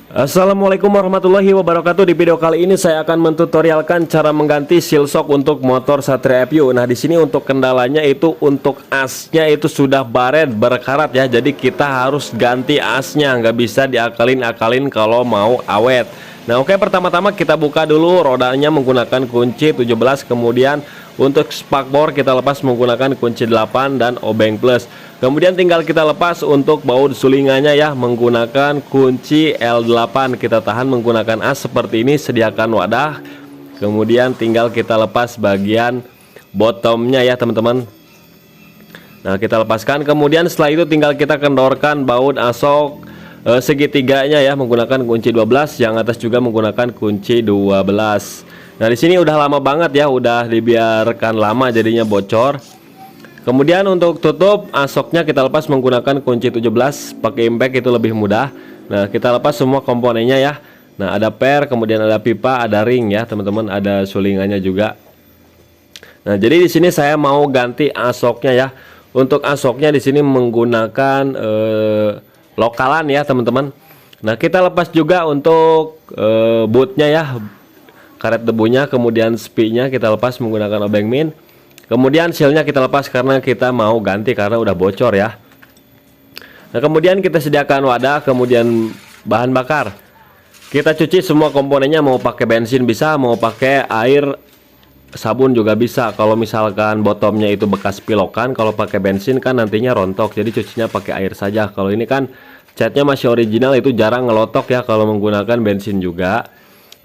Assalamualaikum warahmatullahi wabarakatuh. Di video kali ini saya akan mentutorialkan cara mengganti seal shock untuk motor Satria FU. Nah, di sini untuk kendalanya itu untuk asnya itu sudah baret berkarat ya. Jadi kita harus ganti asnya, nggak bisa diakalin-akalin kalau mau awet. Nah, oke, pertama-tama kita buka dulu rodanya menggunakan kunci 17, kemudian untuk spakbor kita lepas menggunakan kunci 8 dan obeng plus. Kemudian tinggal kita lepas untuk baut sulingannya ya menggunakan kunci L8. Kita tahan menggunakan as seperti ini, sediakan wadah. Kemudian tinggal kita lepas bagian bottomnya ya teman-teman. Nah, kita lepaskan. Kemudian setelah itu tinggal kita kendorkan baut asok segitiganya ya menggunakan kunci 12, yang atas juga menggunakan kunci 12. Nah, di sini udah lama banget ya, udah dibiarkan lama jadinya bocor. Kemudian untuk tutup asoknya kita lepas menggunakan kunci 17, pakai impact itu lebih mudah. Nah, kita lepas semua komponennya ya. Nah, ada per, kemudian ada pipa, ada ring ya teman-teman, ada sulingannya juga. Nah, jadi di sini saya mau ganti asoknya ya. Untuk asoknya di sini menggunakan lokalan ya teman-teman. Nah, kita lepas juga untuk bootnya ya, karet debunya, kemudian spinya kita lepas menggunakan obeng min. Kemudian sealnya kita lepas karena kita mau ganti karena udah bocor ya. Nah, kemudian kita sediakan wadah, kemudian bahan bakar. Kita cuci semua komponennya, mau pakai bensin bisa, mau pakai air sabun juga bisa. Kalau misalkan bottomnya itu bekas pilokan, kalau pakai bensin kan nantinya rontok, jadi cucinya pakai air saja. Kalau ini kan catnya masih original, itu jarang ngelotok ya kalau menggunakan bensin juga.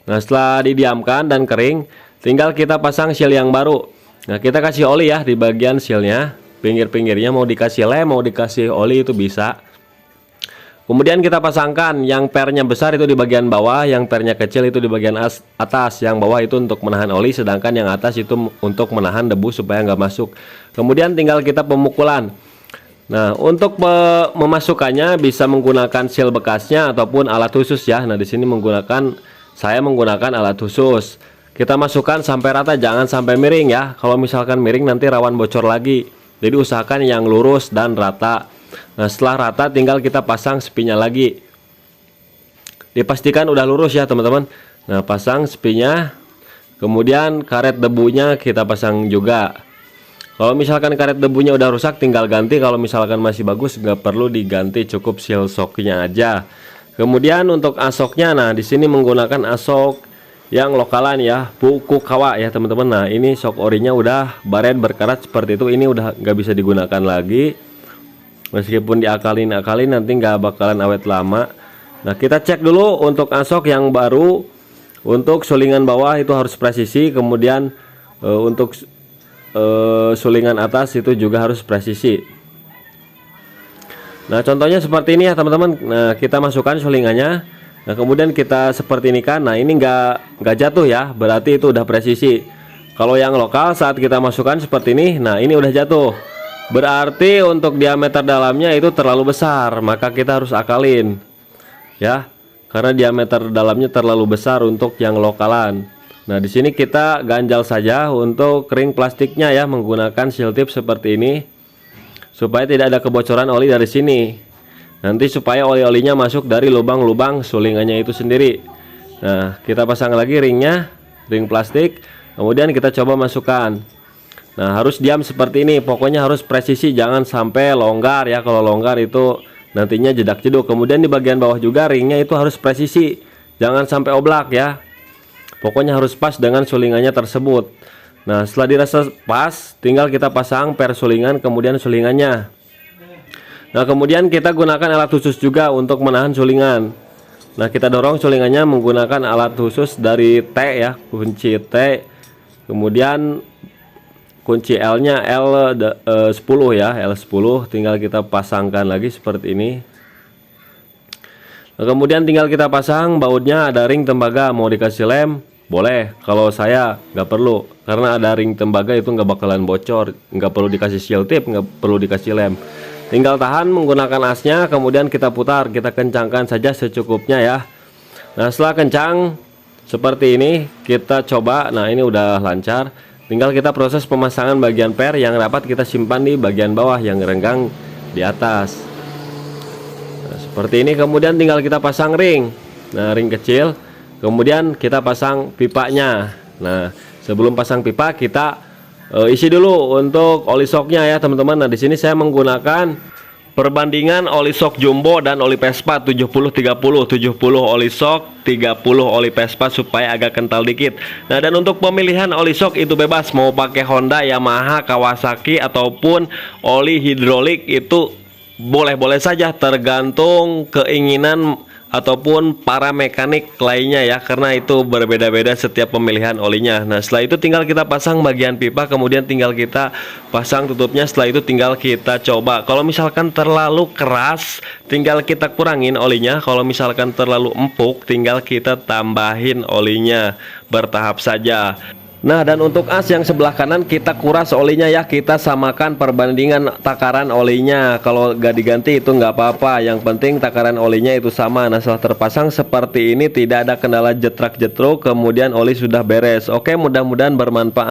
Nah, setelah didiamkan dan kering, tinggal kita pasang seal yang baru. Nah, kita kasih oli ya di bagian sealnya, pinggir-pinggirnya mau dikasih lem, mau dikasih oli itu bisa. Kemudian kita pasangkan yang pernya besar itu di bagian bawah, yang pernya kecil itu di bagian atas. Yang bawah itu untuk menahan oli, sedangkan yang atas itu untuk menahan debu supaya nggak masuk. Kemudian tinggal kita pemukulan. Nah, untuk memasukkannya bisa menggunakan seal bekasnya ataupun alat khusus ya. Nah, di sini saya menggunakan alat khusus. Kita masukkan sampai rata, jangan sampai miring ya. Kalau misalkan miring nanti rawan bocor lagi. Jadi usahakan yang lurus dan rata. Nah, setelah rata tinggal kita pasang spinya lagi. Dipastikan udah lurus ya teman-teman. Nah, pasang spinya. Kemudian karet debunya kita pasang juga. Kalau misalkan karet debunya udah rusak tinggal ganti. Kalau misalkan masih bagus nggak perlu diganti, cukup seal shocknya aja. Kemudian untuk asoknya, nah di sini menggunakan asok yang lokalan ya, Fukukawa ya teman-teman. Nah, ini shock orinya udah baret berkarat seperti itu, ini udah nggak bisa digunakan lagi. Meskipun diakalin-akalin nanti nggak bakalan awet lama. Nah, kita cek dulu untuk asok yang baru. Untuk sulingan bawah itu harus presisi, kemudian untuk sulingan atas itu juga harus presisi. Nah, contohnya seperti ini ya teman-teman. Nah, kita masukkan sulingannya. Nah, kemudian kita seperti ini kan. Nah, ini nggak jatuh ya, berarti itu udah presisi. Kalau yang lokal saat kita masukkan seperti ini, nah ini udah jatuh, berarti untuk diameter dalamnya itu terlalu besar, maka kita harus akalin ya, karena diameter dalamnya terlalu besar untuk yang lokalan. Nah, di sini kita ganjal saja untuk ring plastiknya ya menggunakan seal tip seperti ini, supaya tidak ada kebocoran oli dari sini. Nanti supaya oli-olinya masuk dari lubang-lubang sulingannya itu sendiri. Nah, kita pasang lagi ringnya, ring plastik. Kemudian kita coba masukkan. Nah, harus diam seperti ini. Pokoknya harus presisi, jangan sampai longgar ya. Kalau longgar itu nantinya jedak-jeduk. Kemudian di bagian bawah juga ringnya itu harus presisi, jangan sampai oblak ya. Pokoknya harus pas dengan sulingannya tersebut. Nah, setelah dirasa pas, tinggal kita pasang per sulingan, kemudian sulingannya. Nah, kemudian kita gunakan alat khusus juga untuk menahan sulingan. Nah, kita dorong sulingannya menggunakan alat khusus dari T ya, kunci T. Kemudian kunci L-nya L10 ya, L10. Tinggal kita pasangkan lagi seperti ini. Nah, kemudian tinggal kita pasang bautnya, ada ring tembaga, mau dikasih lem boleh. Kalau saya nggak perlu, karena ada ring tembaga itu nggak bakalan bocor, nggak perlu dikasih seal tip, nggak perlu dikasih lem. Tinggal tahan menggunakan asnya, kemudian kita putar, kita kencangkan saja secukupnya ya. Nah, setelah kencang seperti ini kita coba. Nah, ini udah lancar, tinggal kita proses pemasangan bagian per yang rapat kita simpan di bagian bawah, yang renggang di atas. Nah, seperti ini. Kemudian tinggal kita pasang ring. Nah, ring kecil. Kemudian kita pasang pipanya. Nah, sebelum pasang pipa kita isi dulu untuk oli shocknya ya teman-teman. Nah, di sini saya menggunakan perbandingan oli shock jumbo dan oli Vespa 70-30, 70 oli shock, 30 oli Vespa supaya agak kental dikit. Nah, dan untuk pemilihan oli shock itu bebas, mau pakai Honda, Yamaha, Kawasaki ataupun oli hidrolik itu boleh-boleh saja, tergantung keinginan ataupun para mekanik lainnya ya, karena itu berbeda-beda setiap pemilihan olinya. Nah, setelah itu tinggal kita pasang bagian pipa, kemudian tinggal kita pasang tutupnya. Setelah itu tinggal kita coba. Kalau misalkan terlalu keras, tinggal kita kurangin olinya. Kalau misalkan terlalu empuk, tinggal kita tambahin olinya, bertahap saja. Nah, dan untuk as yang sebelah kanan kita kuras olinya ya, kita samakan perbandingan takaran olinya. Kalau gak diganti itu nggak apa-apa, yang penting takaran olinya itu sama. Nah, setelah terpasang seperti ini tidak ada kendala jetrak-jetruk, kemudian oli sudah beres. Oke, mudah-mudahan bermanfaat.